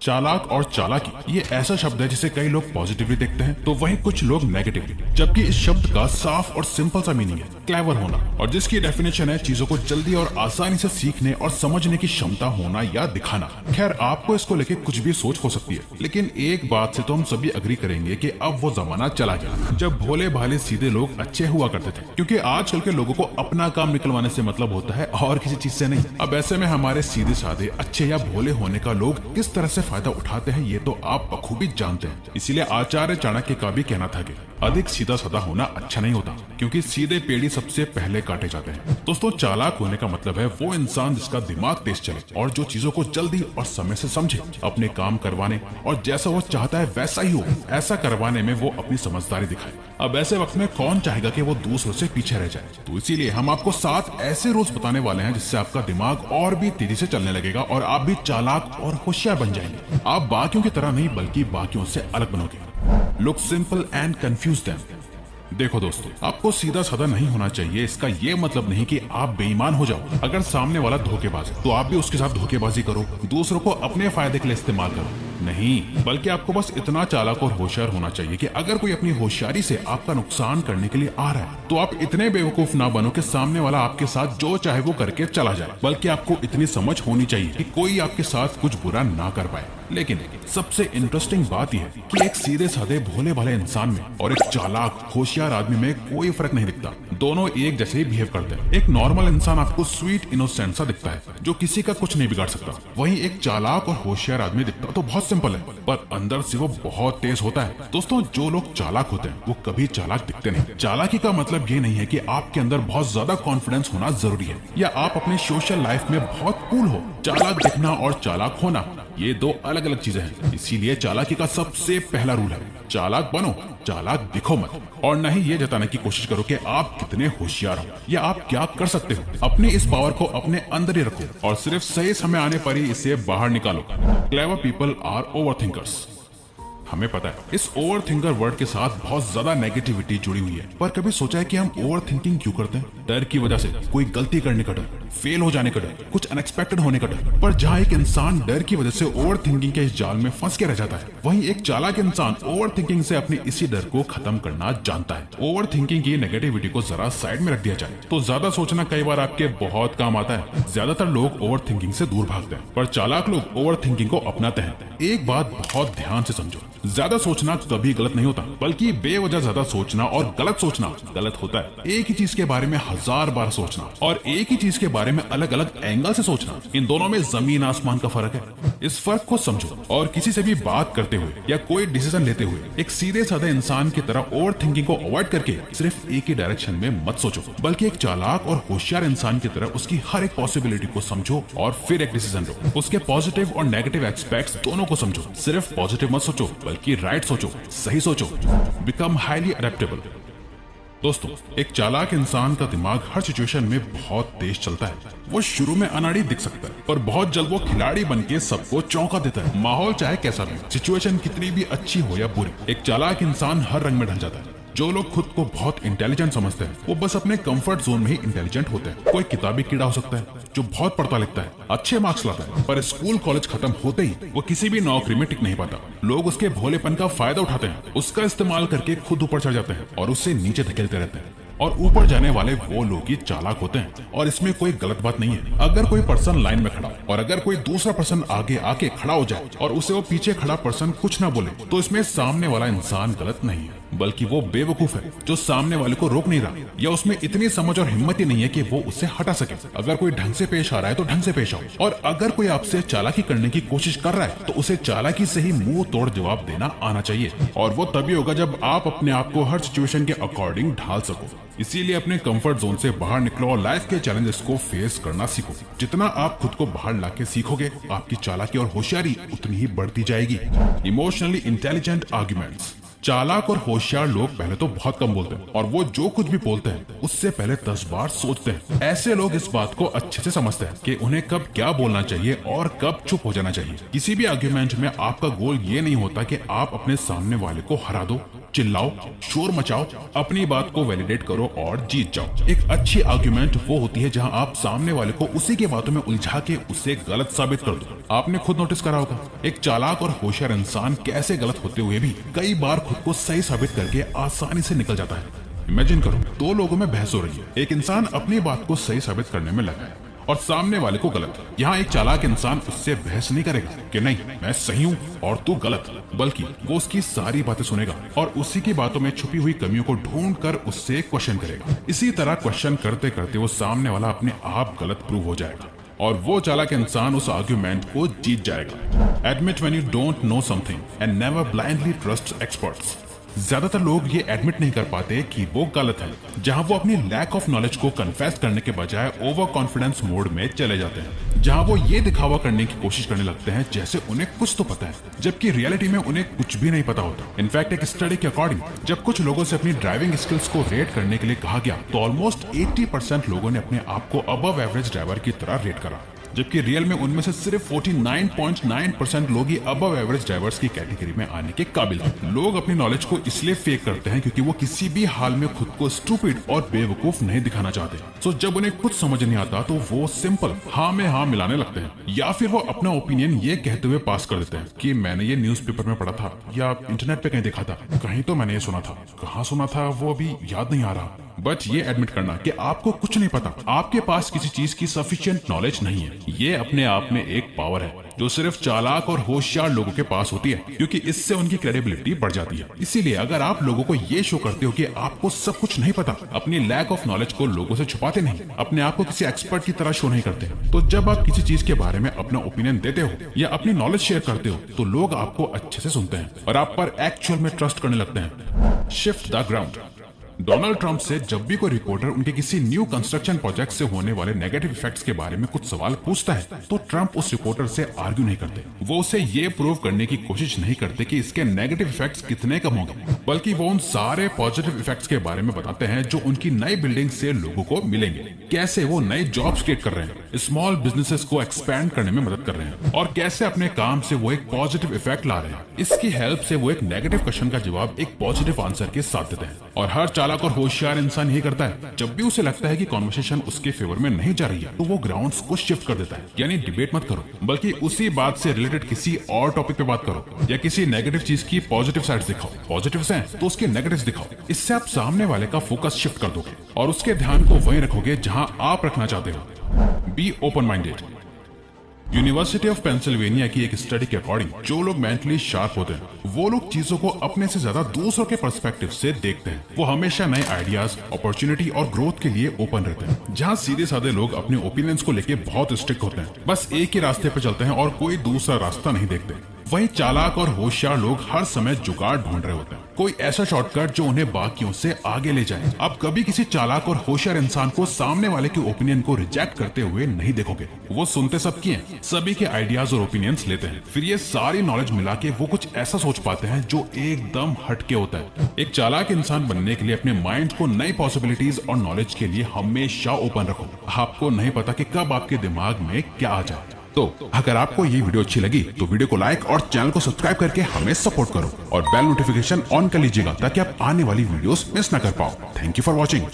चालाक और चालाकी ये ऐसा शब्द है जिसे कई लोग पॉजिटिवली देखते हैं तो वहीं कुछ लोग नेगेटिवली, जबकि इस शब्द का साफ और सिंपल सा मीनिंग है क्लेवर होना, और जिसकी डेफिनेशन है चीजों को जल्दी और आसानी से सीखने और समझने की क्षमता होना या दिखाना। खैर, आपको इसको लेके कुछ भी सोच हो सकती है, लेकिन एक बात से तो हम सभी अग्री करेंगे कि अब वो जमाना चला गया जब भोले भाले सीधे लोग अच्छे हुआ करते थे, क्योंकि आजकल के लोगों को अपना काम निकलवाने से मतलब होता है और किसी चीज से नहीं। अब ऐसे में हमारे सीधे साधे अच्छे या भोले होने का लोग किस तरह से फायदा उठाते हैं ये तो आप बखूबी जानते हैं। इसीलिए आचार्य चाणक्य का भी कहना था कि अधिक सीधा साधा होना अच्छा नहीं होता, क्योंकि सीधे पेड़ी सबसे पहले काटे जाते हैं। दोस्तों, चालाक होने का मतलब है वो इंसान जिसका दिमाग तेज चले और जो चीजों को जल्दी और समय से समझे, अपने काम करवाने और जैसा वो चाहता है वैसा ही हो, ऐसा करवाने में वो अपनी समझदारी दिखाए। अब ऐसे वक्त में कौन चाहेगा कि वो दूसरों से पीछे रह जाए? तो इसीलिए हम आपको 7 ऐसे रूल्स बताने वाले हैं जिससे आपका दिमाग और भी तेजी से चलने लगेगा और आप भी चालाक और होशियार बन जाएंगे। आप बाकियों की तरह नहीं बल्कि बाकियों से अलग बनोगे। Look simple and confuse them. देखो दोस्तों, आपको सीधा साधा नहीं होना चाहिए। इसका ये मतलब नहीं कि आप बेईमान हो जाओ। अगर सामने वाला धोखेबाज है तो आप भी उसके साथ धोखेबाजी करो, दूसरों को अपने फायदे के लिए इस्तेमाल करो। नहीं, बल्कि आपको बस इतना चालाक और होशियार होना चाहिए कि अगर कोई अपनी होशियारी से आपका नुकसान करने के लिए आ रहा है तो आप इतने बेवकूफ ना बनो कि सामने वाला आपके साथ जो चाहे वो करके चला जाए, बल्कि आपको इतनी समझ होनी चाहिए कि कोई आपके साथ कुछ बुरा ना कर पाए। लेकिन सबसे इंटरेस्टिंग बात यह है कि एक सीधे साधे भोले भाले इंसान में और एक चालाक होशियार आदमी में कोई फर्क नहीं दिखता। दोनों एक जैसे ही बिहेव करते हैं। एक नॉर्मल इंसान आपको स्वीट इनोसेंट सा दिखता है जो किसी का कुछ नहीं बिगाड़ सकता। वहीं एक चालाक और होशियार आदमी दिखता तो बहुत सिंपल है, पर अंदर से वो बहुत तेज होता है। दोस्तों, जो लोग चालाक होते हैं वो कभी चालाक दिखते नहीं। चालाकी का मतलब ये नहीं है कि आपके अंदर बहुत ज्यादा कॉन्फिडेंस होना जरूरी है या आप अपने सोशल लाइफ में बहुत कूल हो। चालाक दिखना और चालाक होना ये 2 अलग अलग चीजें हैं। इसीलिए चालाकी का सबसे पहला रूल है चालाक बनो, चालाक दिखो मत। और न ही ये जताने की कोशिश करो कि आप कितने होशियार हो या आप क्या कर सकते हो। अपनी इस पावर को अपने अंदर ही रखो और सिर्फ सही समय आने पर ही इसे बाहर निकालो। Clever people are overthinkers. हमें पता है इस ओवर थिंकर वर्ड के साथ बहुत ज्यादा नेगेटिविटी जुड़ी हुई है, पर कभी सोचा है कि हम ओवर थिंकिंग क्यों करते हैं? डर की वजह से, कोई गलती करने का डर, फेल हो जाने का डर, कुछ अनएक्सपेक्टेड होने का डर। पर जहाँ एक इंसान डर की वजह से ओवर थिंकिंग के इस जाल में फंस के रह जाता है, वहीं एक चालाक इंसान ओवर थिंकिंग से अपने इसी डर को खत्म करना जानता है। ओवर थिंकिंग की नेगेटिविटी को जरा साइड में रख दिया जाए तो ज्यादा सोचना कई बार आपके बहुत काम आता है। ज्यादातर लोग ओवर थिंकिंग से दूर भागते हैं, पर चालाक लोग ओवर थिंकिंग को अपनाते हैं। एक बात बहुत ध्यान से समझो, ज्यादा सोचना कभी गलत नहीं होता, बल्कि बेवजह ज्यादा सोचना और गलत सोचना गलत होता है। एक ही चीज के बारे में 1000 बार सोचना और एक ही चीज के बारे में अलग अलग एंगल से सोचना, इन दोनों में जमीन आसमान का फर्क है। इस फर्क को समझो और किसी से भी बात करते हुए या कोई डिसीजन लेते हुए एक सीधे साधे इंसान की तरह ओवर थिंकिंग को अवॉइड करके सिर्फ एक ही डायरेक्शन में मत सोचो, बल्कि एक चालाक और होशियार इंसान की तरह उसकी हर एक पॉसिबिलिटी को समझो और फिर एक डिसीजन लो। उसके पॉजिटिव और नेगेटिव एस्पेक्ट्स दोनों को समझो। सिर्फ पॉजिटिव मत सोचो, बल्कि राइट सोचो, सही सोचो। Become highly adaptable. दोस्तों, एक चालाक इंसान का दिमाग हर सिचुएशन में बहुत तेज चलता है। वो शुरू में अनाड़ी दिख सकता है, पर बहुत जल्द वो खिलाड़ी बनके सबको चौंका देता है। माहौल चाहे कैसा भी, सिचुएशन कितनी भी अच्छी हो या बुरी, एक चालाक इंसान हर रंग में ढल जाता है। जो लोग खुद को बहुत इंटेलिजेंट समझते हैं वो बस अपने कंफर्ट जोन में ही इंटेलिजेंट होते हैं। कोई किताबी कीड़ा हो सकता है जो बहुत पढ़ता लिखता है, अच्छे मार्क्स लाता है, पर स्कूल कॉलेज खत्म होते ही वो किसी भी नौकरी में टिक नहीं पाता। लोग उसके भोलेपन का फायदा उठाते हैं, उसका इस्तेमाल करके खुद ऊपर चढ़ जाते हैं और उससे नीचे धकेलते रहते हैं। और ऊपर जाने वाले वो लोग ही चालाक होते हैं, और इसमें कोई गलत बात नहीं है। अगर कोई पर्सन लाइन में खड़ा और अगर कोई दूसरा पर्सन आगे आके खड़ा हो जाए और उसे वो पीछे खड़ा पर्सन कुछ ना बोले, तो इसमें सामने वाला इंसान गलत नहीं है, बल्कि वो बेवकूफ है जो सामने वाले को रोक नहीं रहा, या उसमें इतनी समझ और हिम्मत ही नहीं है कि वो उससे हटा सके। अगर कोई ढंग से पेश आ रहा है तो ढंग से पेश आओ, और अगर कोई आपसे चालाकी करने की कोशिश कर रहा है तो उसे चालाकी से ही मुंह तोड़ जवाब देना आना चाहिए। और वो तभी होगा जब आप अपने आप को हर सिचुएशन के अकॉर्डिंग ढाल सको। इसीलिए अपने कंफर्ट जोन से बाहर निकलो और लाइफ के चैलेंजेस को फेस करना सीखो। जितना आप खुद को बाहर लाके सीखोगे, आपकी चालाकी और होशियारी उतनी ही बढ़ती जाएगी। Emotionally intelligent arguments. चालाक और होशियार लोग पहले तो बहुत कम बोलते हैं और वो जो कुछ भी बोलते हैं उससे पहले 10 बार सोचते हैं। ऐसे लोग इस बात को अच्छे से समझते हैं कि उन्हें कब क्या बोलना चाहिए और कब चुप हो जाना चाहिए। किसी भी आर्ग्यूमेंट में आपका गोल ये नहीं होता कि आप अपने सामने वाले को हरा दो, चिल्लाओ, शोर मचाओ, अपनी बात को वैलिडेट करो और जीत जाओ। एक अच्छी आर्ग्यूमेंट वो होती है जहां आप सामने वाले को उसी के बातों में उलझा के उसे गलत साबित कर दो। आपने खुद नोटिस करा होगा एक चालाक और होशियार इंसान कैसे गलत होते हुए भी कई बार खुद को सही साबित करके आसानी से निकल जाता है। इमेजिन करो, दो लोगों में बहस हो रही है। एक इंसान अपनी बात को सही साबित करने में लगा है और सामने वाले को गलत। यहाँ एक चालाक इंसान उससे बहस नहीं करेगा कि नहीं मैं सही हूँ और तू गलत, बल्कि वो उसकी सारी बातें सुनेगा और उसी की बातों में छुपी हुई कमियों को ढूंढ कर उससे क्वेश्चन करेगा। इसी तरह क्वेश्चन करते करते वो सामने वाला अपने आप गलत प्रूव हो जाएगा और वो चालाक इंसान उस आर्ग्यूमेंट को जीत जाएगा। Admit when you don't know something and never blindly trust experts. ज्यादातर लोग ये एडमिट नहीं कर पाते कि वो गलत है, जहां वो अपनी लैक ऑफ नॉलेज को कन्फेस करने के बजाय ओवर कॉन्फिडेंस मोड में चले जाते हैं, जहां वो ये दिखावा करने की कोशिश करने लगते हैं जैसे उन्हें कुछ तो पता है, जबकि रियलिटी में उन्हें कुछ भी नहीं पता होता। इनफैक्ट एक स्टडी के अकॉर्डिंग जब कुछ लोगों से अपनी ड्राइविंग स्किल्स को रेट करने के लिए कहा गया तो ऑलमोस्ट 80% लोगों ने अपने आप को अबव एवरेज ड्राइवर की तरह रेट करा, जबकि रियल में उनमें से सिर्फ 49.9% लोग ही अबव एवरेज ड्राइवर्स की कैटेगरी में आने के काबिल हैं। लोग अपनी नॉलेज को इसलिए फेक करते हैं क्योंकि वो किसी भी हाल में खुद को स्टूपिड और बेवकूफ नहीं दिखाना चाहते। सो जब उन्हें कुछ समझ नहीं आता तो वो सिंपल हाँ में हाँ मिलाने लगते हैं, या फिर वो अपना ओपिनियन ये कहते हुए पास कर देते हैं कि मैंने ये न्यूज़पेपर में पढ़ा था या इंटरनेट पे कहीं देखा था, कहीं तो मैंने ये सुना था, कहाँ सुना था वो अभी याद नहीं आ रहा। बट ये एडमिट करना कि आपको कुछ नहीं पता, आपके पास किसी चीज की सफिशिएंट नॉलेज नहीं है, ये अपने आप में एक पावर है जो सिर्फ चालाक और होशियार लोगों के पास होती है, क्योंकि इससे उनकी क्रेडिबिलिटी बढ़ जाती है। इसीलिए अगर आप लोगों को ये शो करते हो कि आपको सब कुछ नहीं पता, अपनी लैक ऑफ नॉलेज को लोगों से छुपाते नहीं, अपने आप को किसी एक्सपर्ट की तरह शो नहीं करते, तो जब आप किसी चीज के बारे में अपना ओपिनियन देते हो या अपनी नॉलेज शेयर करते हो तो लोग आपको अच्छे से सुनते हैं और आप पर एक्चुअल में ट्रस्ट करने लगते हैं। Shift the ground. Donald Trump से जब भी कोई रिपोर्टर उनके किसी न्यू कंस्ट्रक्शन प्रोजेक्ट से होने वाले नेगेटिव इफेक्ट्स के बारे में कुछ सवाल पूछता है तो ट्रंप उस रिपोर्टर से आर्ग्यू नहीं करते, वो उसे ये प्रूव करने की कोशिश नहीं करते कि इसके नेगेटिव इफेक्ट्स कितने कम होंगे, बल्कि वो उन सारे पॉजिटिव इफेक्ट्स के बारे में बताते हैं जो उनकी नई बिल्डिंग से लोगों को मिलेंगे, कैसे वो नए जॉब्स क्रिएट कर रहे हैं, स्मॉल बिजनेसेस को एक्सपैंड करने में मदद कर रहे हैं और कैसे अपने काम से वो एक पॉजिटिव इफेक्ट ला रहे हैं। इसकी हेल्प से वो एक नेगेटिव क्वेश्चन का जवाब एक पॉजिटिव आंसर के साथ देते हैं। और हर चालाक और होशियार इंसान यही करता है, जब भी उसे लगता है कि कॉन्वर्सेशन उसके फेवर में नहीं जा रही है तो वो ग्राउंड्स को शिफ्ट कर देता है। यानी डिबेट मत करो, बल्कि उसी बात से रिलेटेड किसी और टॉपिक पे बात करो या किसी नेगेटिव चीज की पॉजिटिव साइड दिखाओ। पॉजिटिव्स हैं तो उसके नेगेटिव्स दिखाओ। इससे आप सामने वाले का फोकस शिफ्ट कर दोगे और उसके ध्यान को वहीं रखोगे जहां आप रखना चाहते हो। Be open minded. University of Pennsylvania की एक स्टडी के अकॉर्डिंग जो लोग मेंटली शार्प होते हैं वो लोग चीजों को अपने से ज्यादा दूसरों के पर्सपेक्टिव से देखते हैं। वो हमेशा नए आइडियाज, अपॉर्चुनिटी और ग्रोथ के लिए ओपन रहते हैं। जहाँ सीधे साधे लोग अपने ओपिनियंस को लेके बहुत स्ट्रिक्ट होते हैं, बस एक ही रास्ते पे चलते हैं और कोई दूसरा रास्ता नहीं देखते। वहीं चालाक और होशियार लोग हर समय जुगाड़ ढूंढ रहे होते हैं, कोई ऐसा शॉर्टकट जो उन्हें बाकियों से आगे ले जाए। आप कभी किसी चालाक और होशियार इंसान को सामने वाले के ओपिनियन को रिजेक्ट करते हुए नहीं देखोगे। वो सुनते सबकी हैं, सभी के आइडियाज और ओपिनियंस लेते हैं, फिर ये सारी नॉलेज मिला के वो कुछ ऐसा सोच पाते हैं जो एकदम हटके होता है। एक चालाक इंसान बनने के लिए अपने माइंड को नई पॉसिबिलिटीज और नॉलेज के लिए हमेशा ओपन रखो। आपको नहीं पता कि कब आपके दिमाग में क्या आ जाए। तो अगर आपको ये वीडियो अच्छी लगी तो वीडियो को लाइक और चैनल को सब्सक्राइब करके हमें सपोर्ट करो और बेल नोटिफिकेशन ऑन कर लीजिएगा ताकि आप आने वाली वीडियोस मिस ना कर पाओ। Thank you for watching.